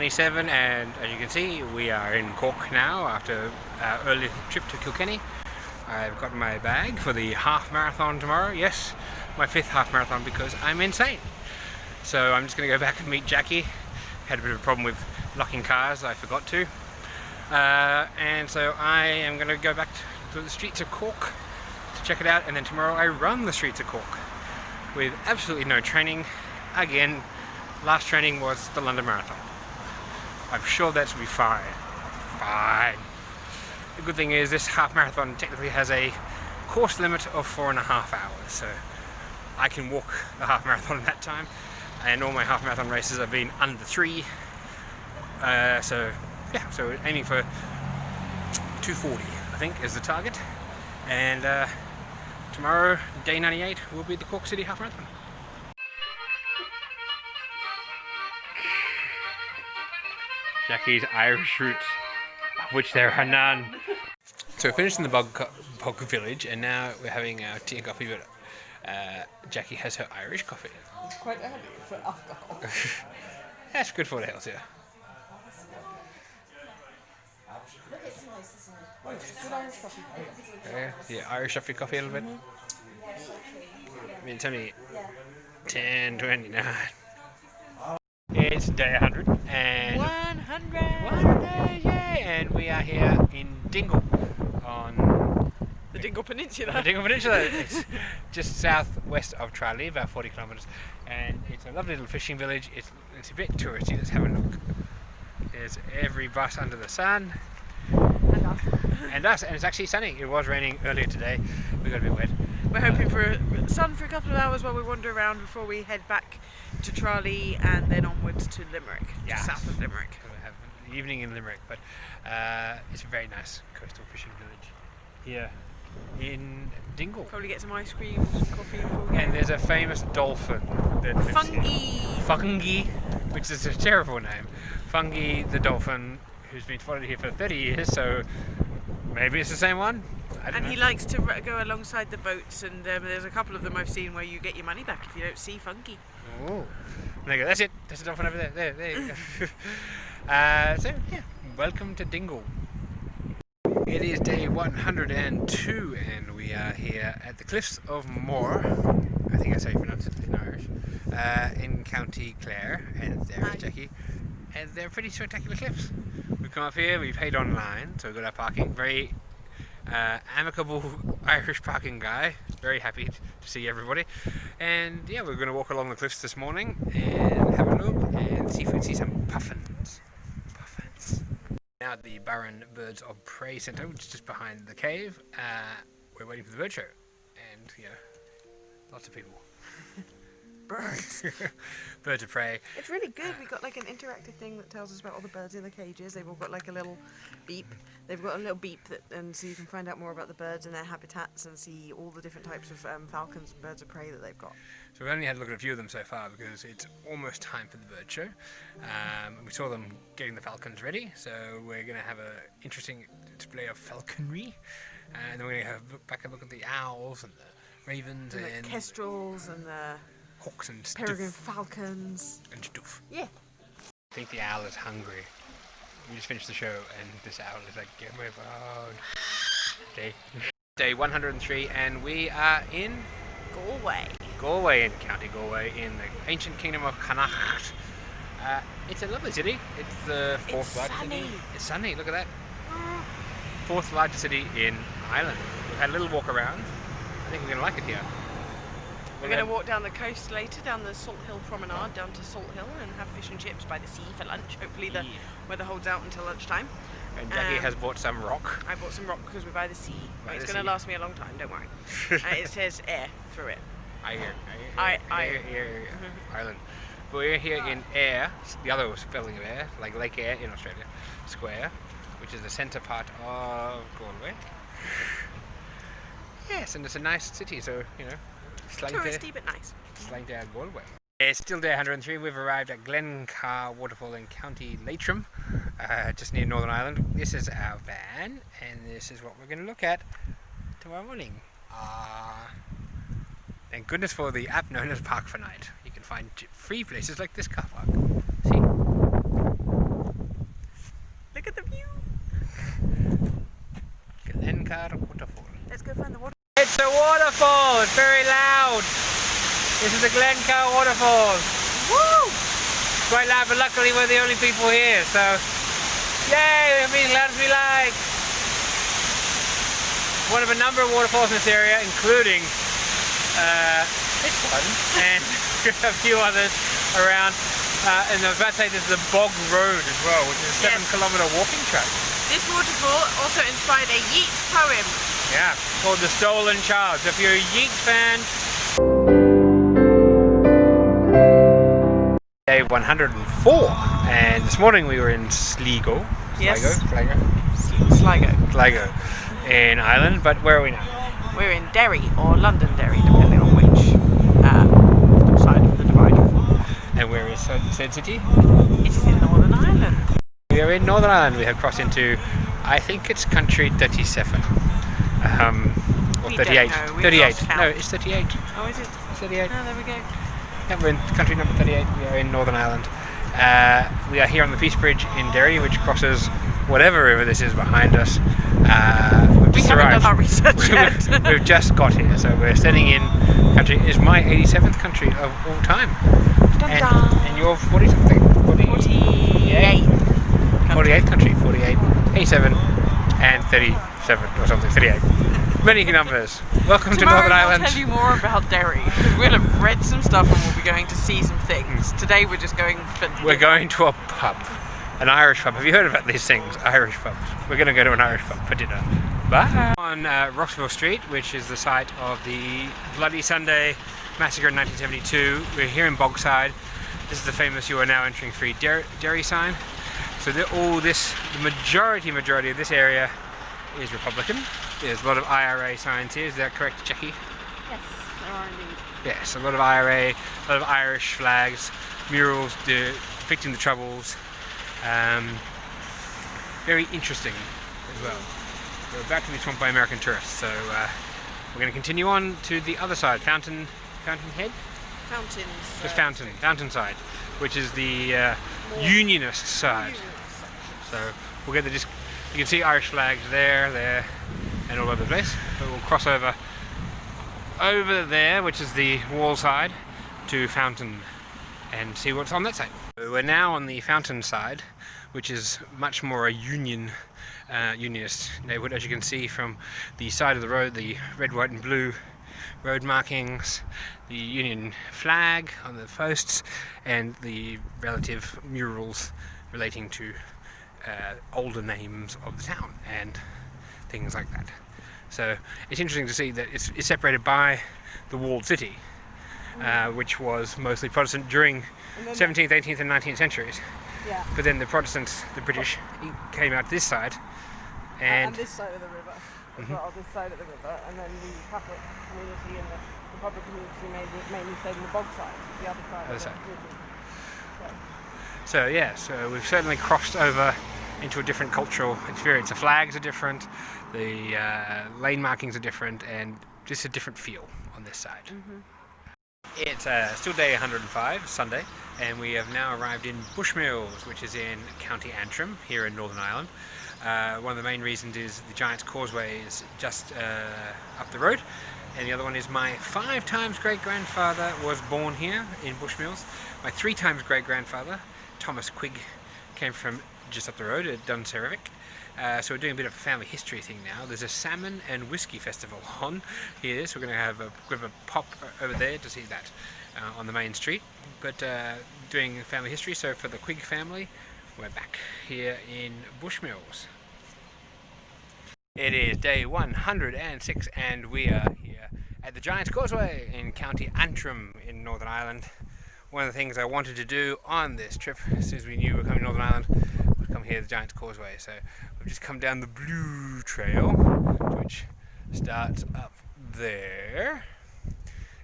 9:27, and as you can see, we are in Cork now after our early trip to Kilkenny. I've got my bag for the half marathon tomorrow. Yes, my 5th half marathon because I'm insane. So I'm just going to go back and meet Jackie. Had a bit of a problem with locking cars, I forgot to. And so I am going to go back to the streets of Cork to check it out, and then tomorrow I run the streets of Cork with absolutely no training. Again, last training was the London Marathon. I'm sure that will be fine. Fine. The good thing is this half marathon technically has a course limit of 4.5 hours, so I can walk the half marathon in that time, and all my half marathon races have been under 3. So yeah, so we're aiming for 2:40, I think, is the target, and tomorrow, day 98, will be the Cork City half marathon. Jackie's Irish roots, of which there are none. So we're finished in the bog village, and now we're having our tea and coffee, but Jackie has her Irish coffee. It's quite early for alcohol. That's good for the health, yeah. It's nice, isn't it? Oh, it's good Irish coffee. Yeah, Irish coffee a little bit. I mean, it's only 10:29. It's day 100 and 100, yay! And we are here in Dingle on the Dingle Peninsula. The Dingle Peninsula. It's just southwest of Tralee, about 40 kilometres, and it's a lovely little fishing village. It's a bit touristy. Let's have a look. There's every bus under the sun. And us, and it's actually sunny. It was raining earlier today. We got a bit wet. We're hoping for sun for a couple of hours while we wander around before we head back to Tralee and then onwards to Limerick, south of Limerick. We'll have an evening in Limerick, but it's a very nice coastal fishing village here in Dingle. Probably get some ice cream, some coffee before we go. And there's a famous dolphin that lives here. Fungi, which is a terrible name. Fungi the dolphin, who's been spotted here for 30 years, so maybe it's the same one. And he likes to go alongside the boats, and there's a couple of them I've seen where you get your money back if you don't see Fungi. Oh, there you go. That's it. There's a dolphin over there. There you go. So yeah, welcome to Dingle. It is day 102, and we are here at the Cliffs of Moher. I think that's how you pronounce it in Irish. In County Clare, and there's Jackie. And they're pretty spectacular cliffs. We've come up here, we paid online, so we've got our parking. Very amicable Irish parking guy. Very happy to see everybody. And yeah, we're going to walk along the cliffs this morning and have a look and see if we can see some puffins. Now at the Barron Birds of Prey Centre, which is just behind the cave. We're waiting for the bird show. And yeah, lots of people. Birds. Birds of prey. It's really good. We've got like an interactive thing that tells us about all the birds in the cages. They've all got like a little beep. They've got a little beep and so you can find out more about the birds and their habitats and see all the different types of falcons and birds of prey that they've got. So we've only had a look at a few of them so far because it's almost time for the bird show. We saw them getting the falcons ready, so we're going to have an interesting display of falconry. And then we're going to have back a look at the owls and the ravens and the kestrels and the hawks and peregrine falcons and stuff. Yeah. I think the owl is hungry. We just finished the show and this owl is like, get my phone. Okay. Day 103, and we are in Galway in County Galway in the ancient kingdom of Connacht. It's a lovely city. It's the 4th largest city. It's sunny, look at that. 4th largest city in Ireland. We've had a little walk around. I think we're going to like it here. We're going to walk down the coast later, down the Salt Hill Promenade, down to Salt Hill, and have fish and chips by the sea for lunch. Hopefully the weather holds out until lunchtime. And Jackie has bought some rock. I bought some rock because we're by the sea. It's going to last me a long time, don't worry. It says air through it. I hear. Mm-hmm. Ireland. But we're here in Ayr, the other spelling of Ayr, like Lake Ayr in Australia, Square, which is the centre part of Galway. Yes, and it's a nice city, so, you know, touristy but nice. Slang down Galway. It's still day 103. We've arrived at Glencar Waterfall in County Leitrim, just near Northern Ireland. This is our van, and this is what we're going to look at tomorrow morning. Thank goodness for the app known as Park for Night. You can find free places like this car park. See? Glencar waterfall. Let's go find the water. It's a waterfall. It's very loud. This is the Glencar waterfall. Woo! It's quite loud, but luckily we're the only people here, so yay! We're being as loud as we like. One of a number of waterfalls in this area, including this one and a few others around. And I was about to say there's the Bog Road as well, which is a 7-kilometre walking track. This waterfall also inspired a Yeats poem. Yeah, called The Stolen Child. So if you're a Yeats fan... Day 104, and this morning we were in Sligo. Yes. Sligo in Ireland, but where are we now? We're in Derry, or Londonderry, depending on which side of the divide you fall. And where is said city? It is in Northern Ireland. We are in Northern Ireland. We have crossed into, I think it's country 37. Or We 38. don't know. We've 38. lost count. No, it's 38. Oh, is it? It's 38. Oh, there we go. Yeah, we're in country number 38. We are in Northern Ireland. We are here on the Peace Bridge in Derry, which crosses whatever river this is behind us. We haven't done our research yet. We've just got here, so we're standing in country. It's my 87th country of all time. And you're 40 something? 48. 48th country, 48, 87, and 37 or something, 38. Many numbers. Welcome to Northern Ireland. I'll tell you more about Derry, because we'll have read some stuff and we'll be going to see some things. Today we're just going for We're going to a pub, an Irish pub. Have you heard about these things? Irish pubs. We're going to go to an Irish pub for dinner. Bye. On Roxville Street, which is the site of the Bloody Sunday massacre in 1972. We're here in Bogside. This is the famous "You are now entering free Derry" sign. So the majority of this area is Republican. There's a lot of IRA signs here. Is that correct, Jackie? Yes, there are indeed. Yes, a lot of IRA, a lot of Irish flags, murals depicting the Troubles. Very interesting as well. We're about to be swamped by American tourists, so we're going to continue on to the other side, Fountainhead? Fountains. Just Fountain side, which is the Unionist side. So we'll get you can see Irish flags there, and all over the place. But we'll cross over there, which is the wall side, to Fountain, and see what's on that side. We're now on the Fountain side, which is much more a unionist neighbourhood, as you can see from the side of the road, the red, white and blue road markings, the Union flag on the posts, and the relative murals relating to older names of the town and things like that. So it's interesting to see that it's separated by the walled city, which was mostly Protestant during 17th, 18th and 19th centuries. Yeah. But then the Protestants, the British, came out this side And this side of the river as well, this side of the river, and then the Catholic community and the Republican community mainly stayed on the bog side, the other side of the river. So we've certainly crossed over into a different cultural experience. The flags are different, the lane markings are different, and just a different feel on this side. It's still day 105, Sunday, and we have now arrived in Bushmills, which is in County Antrim, here in Northern Ireland. One of the main reasons is the Giant's Causeway is just up the road, and the other one is my 5 times great-grandfather was born here in Bushmills. My 3 times great-grandfather, Thomas Quigg, came from just up the road at Dunserrivic. So we're doing a bit of a family history thing now. There's a salmon and whiskey festival on here, so we're going to have a bit of a pop over there to see that on the main street. But doing family history, so for the Quigg family, we're back here in Bushmills. It is day 106 and we are here at the Giant's Causeway in County Antrim in Northern Ireland. One of the things I wanted to do on this trip, as soon as we knew we were coming to Northern Ireland, was come here to the Giant's Causeway. So we've just come down the Blue Trail, which starts up there.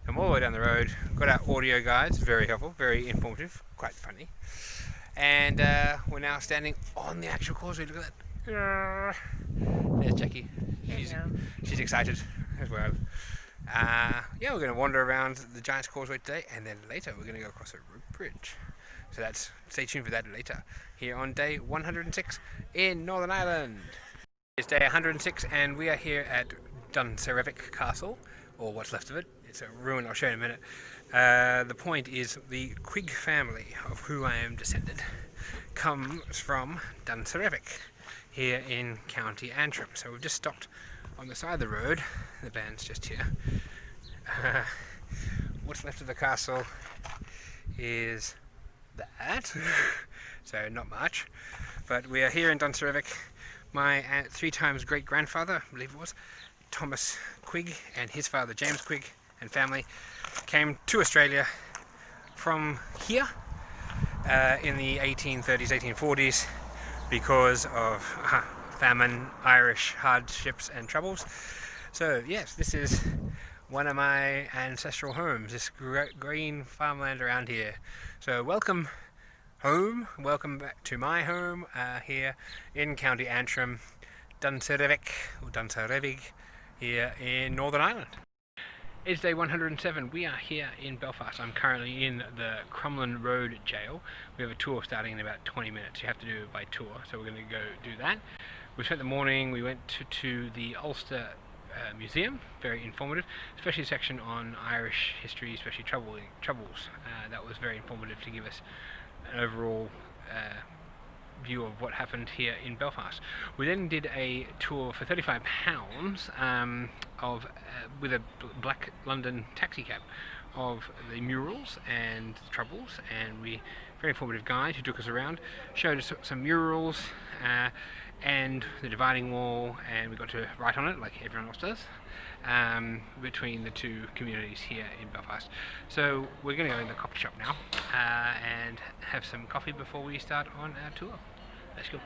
Come all the way down the road. Got our audio guides, very helpful, very informative, quite funny. And we're now standing on the actual causeway. Look at that. There's Jackie. She's excited as well. Yeah, we're going to wander around the Giant's Causeway today, and then later we're going to go across a rope bridge. So stay tuned for that later, here on day 106 in Northern Ireland. It's day 106 and we are here at Dunserevic Castle, or what's left of it. It's a ruin, I'll show you in a minute. The point is the Quigg family, of who I am descended, comes from Dunserevic, here in County Antrim. So we've just stopped on the side of the road, the van's just here. What's left of the castle is that, so not much, but we are here in Dunserevic. My 3 times great grandfather, I believe it was, Thomas Quigg, and his father James Quigg and family came to Australia from here in the 1830s, 1840s because of famine, Irish hardships and troubles. So yes, this is one of my ancestral homes, this green farmland around here. So welcome home, welcome back to my home here in County Antrim, Dunserevic, or Dunserevic, here in Northern Ireland. It's day 107. We are here in Belfast. I'm currently in the Crumlin Road jail. We have a tour starting in about 20 minutes. You have to do it by tour, so we're going to go do that. We spent the morning, we went to the Ulster Museum, very informative, especially a section on Irish history, especially troubles. That was very informative to give us an overall view of what happened here in Belfast. We then did a tour for £35 with a black London taxi cab of the murals and the troubles, and very informative guide who took us around, showed us some murals and the dividing wall, and we got to write on it like everyone else does, between the two communities here in Belfast. So we're going to go in the coffee shop now and have some coffee before we start on our tour. Let's go.